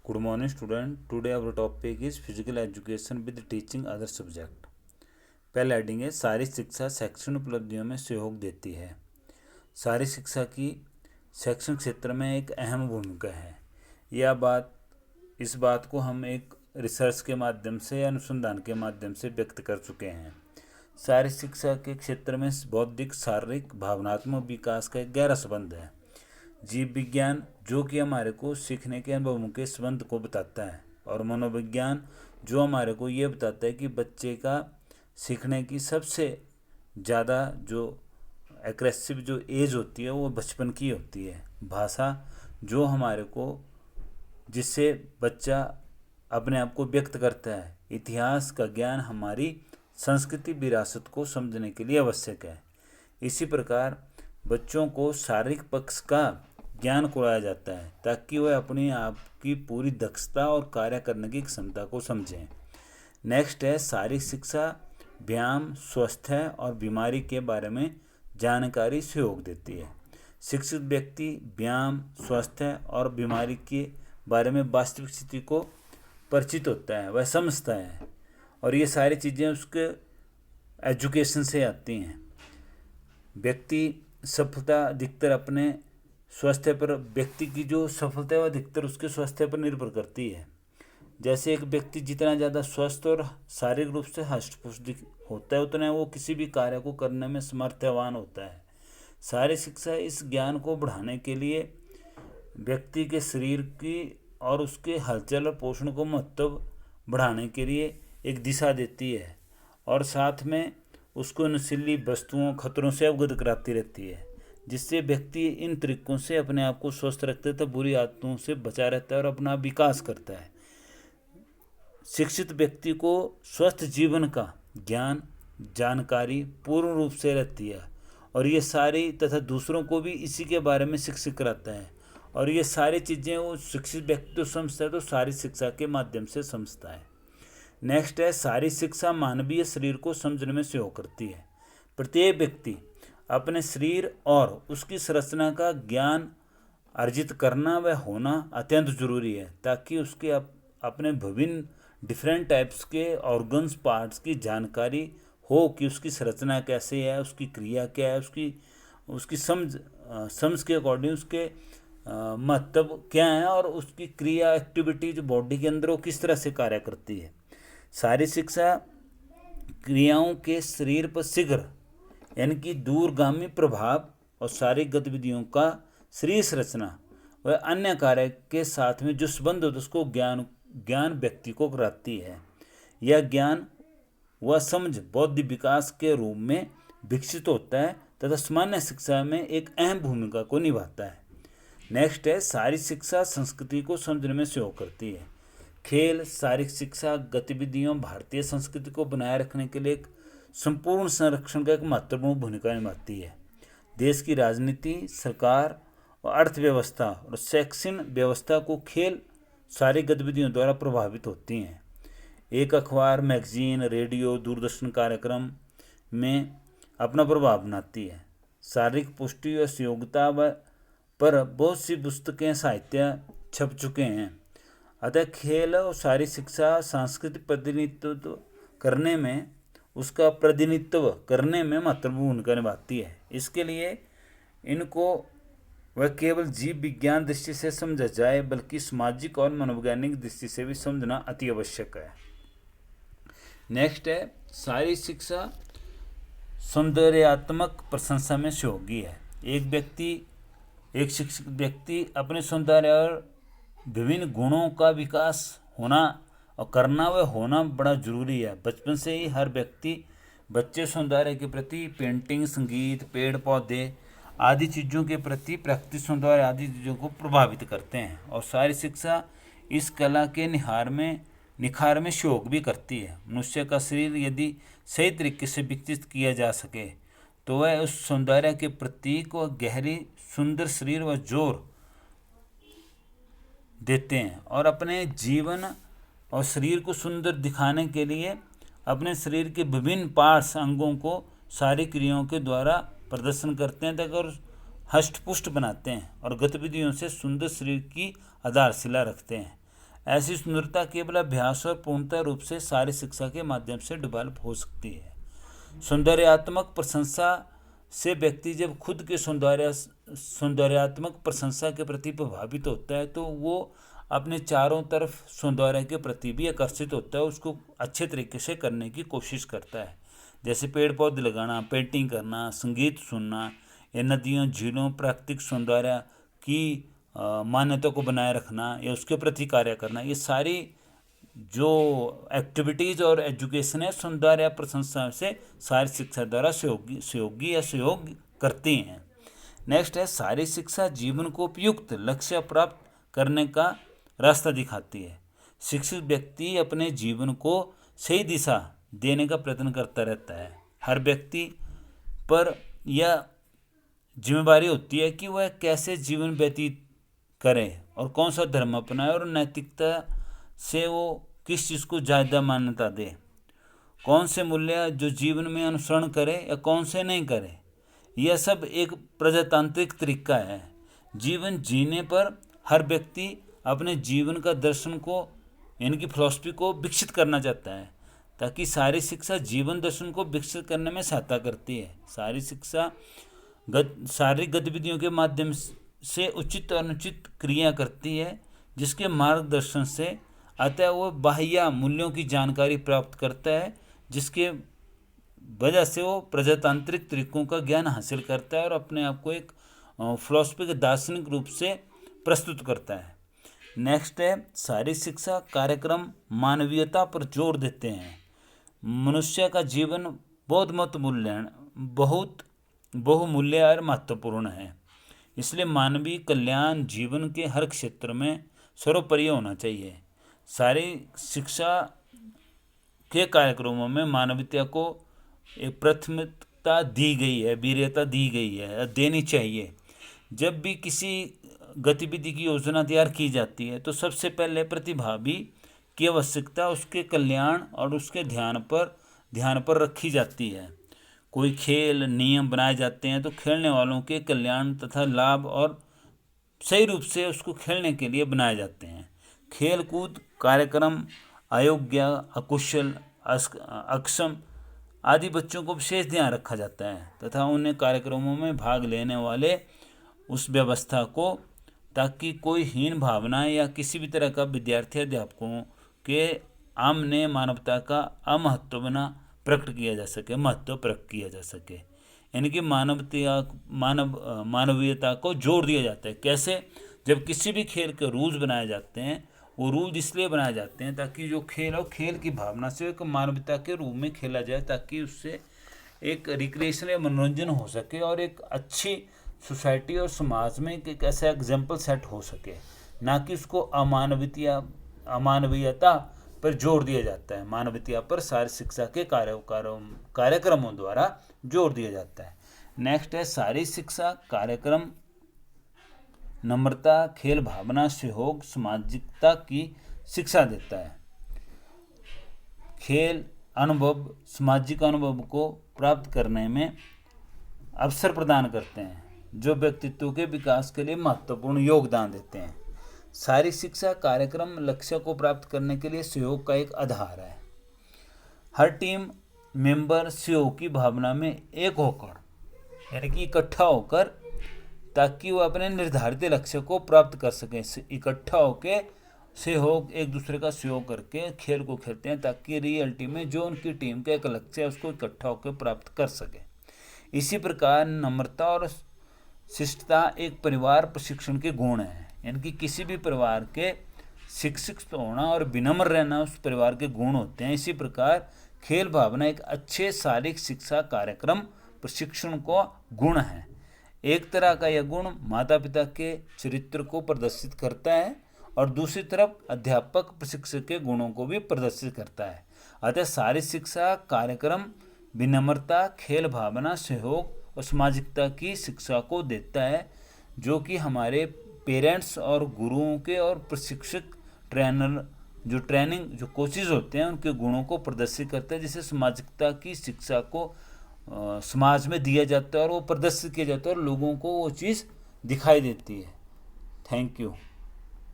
Good morning, student. Today our topic is physical education with teaching other subject. पहला heading है सारी शिक्षा शैक्षणिक उपलब्धियों में सहयोग देती है। सारी शिक्षा की शैक्षणिक क्षेत्र में एक अहम भूमिका है। इस बात को हम एक रिसर्च के माध्यम से या अनुसंधान के माध्यम से व्यक्त कर चुके हैं। सारी शिक्षा के क्षेत्र में बौद्धिक, शारीरिक, भावनात्मक विकास का एक गहरा संबंध है। जीव विज्ञान जो कि हमारे को सीखने के अनुभवों के संबंध को बताता है, और मनोविज्ञान जो हमारे को ये बताता है कि बच्चे का सीखने की सबसे ज़्यादा जो एग्रेसिव जो एज होती है वो बचपन की होती है। भाषा जो हमारे को जिससे बच्चा अपने आप को व्यक्त करता है। इतिहास का ज्ञान हमारी संस्कृति विरासत को समझने के लिए आवश्यक है। इसी प्रकार बच्चों को शारीरिक पक्ष का ज्ञान कराया जाता है ताकि वह अपने आप की पूरी दक्षता और कार्य करने की क्षमता को समझें। नेक्स्ट है शारीरिक शिक्षा व्यायाम, स्वास्थ्य और बीमारी के बारे में जानकारी सहयोग देती है। शिक्षित व्यक्ति व्यायाम, स्वास्थ्य और बीमारी के बारे में वास्तविक स्थिति को परिचित होता है, वह समझता है, और ये सारी चीज़ें उसके एजुकेशन से आती हैं। व्यक्ति सफलता अधिकतर अपने स्वास्थ्य पर, व्यक्ति की जो सफलता है वह अधिकतर उसके स्वास्थ्य पर निर्भर करती है। जैसे एक व्यक्ति जितना ज़्यादा स्वस्थ और शारीरिक रूप से हष्ट-पुष्ट होता है उतना वो किसी भी कार्य को करने में समर्थवान होता है। शारीरिक शिक्षा इस ज्ञान को बढ़ाने के लिए व्यक्ति के शरीर की और उसके हलचल और पोषण को महत्व बढ़ाने के लिए एक दिशा देती है, और साथ में उसको नशीली वस्तुओं, खतरों से अवगत कराती रहती है, जिससे व्यक्ति इन तरीकों से अपने आप को स्वस्थ रखता है, बुरी आदतों से बचा रहता है और अपना विकास करता है। शिक्षित व्यक्ति को स्वस्थ जीवन का ज्ञान, जानकारी पूर्ण रूप से रहती है, और ये सारी तथा दूसरों को भी इसी के बारे में शिक्षित कराता है, और ये सारी चीज़ें वो शिक्षित व्यक्ति तो समझता है तो सारी शिक्षा के माध्यम से समझता है। नेक्स्ट है सारी शिक्षा मानवीय शरीर को समझने में सहयोग करती है। प्रत्येक व्यक्ति अपने शरीर और उसकी संरचना का ज्ञान अर्जित करना व होना अत्यंत जरूरी है, ताकि उसके अपने विभिन्न डिफरेंट टाइप्स के ऑर्गन्स, पार्ट्स की जानकारी हो कि उसकी संरचना कैसे है, उसकी क्रिया क्या है, उसकी समझ के अकॉर्डिंग उसके महत्व क्या है, और उसकी क्रिया एक्टिविटी जो बॉडी के अंदर वो किस तरह से कार्य करती है। सारी शिक्षा क्रियाओं के शरीर पर शीघ्र यानी कि दूरगामी प्रभाव और शारीरिक गतिविधियों का शरीर संरचना व अन्य कार्य के साथ में जो संबंध होता है उसको ज्ञान व्यक्ति को कराती है। यह ज्ञान व समझ बौद्धिक विकास के रूप में विकसित होता है तथा सामान्य शिक्षा में एक अहम भूमिका को निभाता है। नेक्स्ट है शारीरिक शिक्षा संस्कृति को समझने में सहयोग करती है। खेल, शारीरिक शिक्षा गतिविधियों भारतीय संस्कृति को बनाए रखने के लिए एक संपूर्ण संरक्षण का एक महत्वपूर्ण भूमिका निभाती है। देश की राजनीति, सरकार और अर्थव्यवस्था और शैक्षणिक व्यवस्था को खेल शारीरिक गतिविधियों द्वारा प्रभावित होती हैं। एक अखबार, मैगजीन, रेडियो, दूरदर्शन कार्यक्रम में अपना प्रभाव बनाती है। शारीरिक पुष्टि और सहयोगिता पर बहुत सी पुस्तकें, साहित्य छप चुके हैं। अतः खेल और शारीरिक शिक्षा सांस्कृतिक प्रतिनिधित्व करने में महत्वपूर्ण भूमिका निभाती है। इसके लिए इनको वह केवल जीव विज्ञान दृष्टि से समझा जाए बल्कि सामाजिक और मनोवैज्ञानिक दृष्टि से भी समझना अति आवश्यक है। नेक्स्ट है शारीरिक शिक्षा सौंदर्यात्मक प्रशंसा में सहयोगी है। एक शिक्षित व्यक्ति अपने सौंदर्य और विभिन्न गुणों का विकास होना और करना व होना बड़ा जरूरी है। बचपन से ही हर बच्चे सौंदर्य के प्रति पेंटिंग, संगीत, पेड़ पौधे आदि चीज़ों के प्रति प्राकृतिक सौंदर्य आदि चीज़ों को प्रभावित करते हैं, और शारीरिक शिक्षा इस कला के निखार में सहयोग भी करती है। मनुष्य का शरीर यदि सही तरीके से विकसित किया जा सके तो वह उस सौंदर्य के प्रतीक व गहरी सुंदर शरीर व जोर देते हैं, और अपने जीवन और शरीर को सुंदर दिखाने के लिए अपने शरीर के विभिन्न पार्ट्स, अंगों को सारी क्रियाओं के द्वारा प्रदर्शन करते हैं तथा हष्ट पुष्ट बनाते हैं और गतिविधियों से सुंदर शरीर की आधारशिला रखते हैं। ऐसी सुंदरता केवल अभ्यास और पूर्णतः रूप से सारी शिक्षा के माध्यम से डेवलप हो सकती है। सौंदर्यात्मक प्रशंसा से व्यक्ति जब खुद के सौंदर्यात्मक प्रशंसा के प्रति प्रभावित होता है तो वो अपने चारों तरफ सौंदर्य के प्रति भी आकर्षित होता है, उसको अच्छे तरीके से करने की कोशिश करता है। जैसे पेड़ पौधे लगाना, पेंटिंग करना, संगीत सुनना, या नदियों, झीलों, प्राकृतिक सौंदर्य की मान्यता को बनाए रखना या उसके प्रति कार्य करना, ये सारी जो एक्टिविटीज़ और एजुकेशन है सौंदर्य प्रशंसा से सारी शिक्षा द्वारा सहयोगी या सहयोग करती हैं। नेक्स्ट है सारी शिक्षा जीवन को उपयुक्त लक्ष्य प्राप्त करने का रास्ता दिखाती है। शिक्षित व्यक्ति अपने जीवन को सही दिशा देने का प्रयत्न करता रहता है। हर व्यक्ति पर यह जिम्मेदारी होती है कि वह कैसे जीवन व्यतीत करे और कौन सा धर्म अपनाए और नैतिकता से वो किस चीज़ को ज़्यादा मान्यता दे, कौन से मूल्य जो जीवन में अनुसरण करे या कौन से नहीं करे। यह सब एक प्रजातांत्रिक तरीका है। जीवन जीने पर हर व्यक्ति अपने जीवन का दर्शन को यानी कि फिलॉसफी को विकसित करना चाहता है, ताकि सारी शिक्षा जीवन दर्शन को विकसित करने में सहायता करती है। सारी शिक्षा शारीरिक गतिविधियों के माध्यम से उचित और अनुचित क्रिया करती है, जिसके मार्गदर्शन से अतः वो बाह्य मूल्यों की जानकारी प्राप्त करता है, जिसके वजह से वो प्रजातांत्रिक तरीकों का ज्ञान हासिल करता है और अपने आप को एक फिलॉसफी के दार्शनिक रूप से प्रस्तुत करता है। नेक्स्ट है सारी शिक्षा कार्यक्रम मानवीयता पर जोर देते हैं। मनुष्य का जीवन बहुत बहुमूल्य और महत्वपूर्ण है, इसलिए मानवीय कल्याण जीवन के हर क्षेत्र में सर्वोपरि होना चाहिए। सारी शिक्षा के कार्यक्रमों में मानवीयता को एक प्राथमिकता दी गई है, वरीयता दी गई है, देनी चाहिए। जब भी किसी गतिविधि की योजना तैयार की जाती है तो सबसे पहले प्रतिभागी की आवश्यकता उसके कल्याण और उसके ध्यान पर रखी जाती है। कोई खेल नियम बनाए जाते हैं तो खेलने वालों के कल्याण तथा लाभ और सही रूप से उसको खेलने के लिए बनाए जाते हैं। खेल कूद कार्यक्रम अयोग्य, अकुशल, अक्षम आदि बच्चों को विशेष ध्यान रखा जाता है तथा उन्हें कार्यक्रमों में भाग लेने वाले उस व्यवस्था को, ताकि कोई हीन भावना या किसी भी तरह का विद्यार्थी अध्यापकों के आमने मानवता का महत्व प्रकट किया जा सके। यानी कि मानवीयता को जोड़ दिया जाता है। कैसे? जब किसी भी खेल के रूल्स बनाए जाते हैं, वो रूल इसलिए बनाए जाते हैं ताकि जो खेल हो खेल की भावना से एक मानवता के रूप में खेला जाए, ताकि उससे एक रिक्रिएशन या मनोरंजन हो सके और एक अच्छी सोसाइटी और समाज में एक ऐसा एग्जाम्पल सेट हो सके, ना कि उसको अमानवीयता पर जोर दिया जाता है। मानवीयता पर सारी शिक्षा के कार्यक्रमों द्वारा जोर दिया जाता है। नेक्स्ट है सारी शिक्षा कार्यक्रम नम्रता, खेल भावना, सहयोग, सामाजिकता की शिक्षा देता है। खेल अनुभव सामाजिक अनुभव को प्राप्त करने में अवसर प्रदान करते हैं, जो व्यक्तित्व के विकास के लिए महत्वपूर्ण योगदान देते हैं। सारी शिक्षा कार्यक्रम लक्ष्य को प्राप्त करने के लिए सहयोग का एक आधार है। हर टीम मेंबर सहयोग की भावना में एक होकर यानी कि इकट्ठा होकर, ताकि वो अपने निर्धारित लक्ष्य को प्राप्त कर सकें। इकट्ठा होकर सहयोग एक दूसरे का सहयोग करके खेल को खेलते हैं, ताकि रियलिटी में जो उनकी टीम का एक लक्ष्य है उसको इकट्ठा होकर प्राप्त कर सके। इसी प्रकार नम्रता और शिष्टता एक परिवार प्रशिक्षण के गुण हैं। यानी कि किसी भी परिवार के शिक्षित होना और विनम्र रहना उस परिवार के गुण होते हैं। इसी प्रकार खेल भावना एक अच्छे शारीरिक शिक्षा कार्यक्रम प्रशिक्षण को गुण है। एक तरह का यह गुण माता पिता के चरित्र को प्रदर्शित करता है और दूसरी तरफ अध्यापक प्रशिक्षक के गुणों को भी प्रदर्शित करता है। अतः शारीरिक शिक्षा कार्यक्रम विनम्रता, खेल भावना, सहयोग और सामाजिकता की शिक्षा को देता है, जो कि हमारे पेरेंट्स और गुरुओं के और प्रशिक्षक जो कोचेज होते हैं उनके गुणों को प्रदर्शित करता है, जिससे सामाजिकता की शिक्षा को समाज में दिया जाता है और वो प्रदर्शित किया जाता है और लोगों को वो चीज़ दिखाई देती है। Thank you.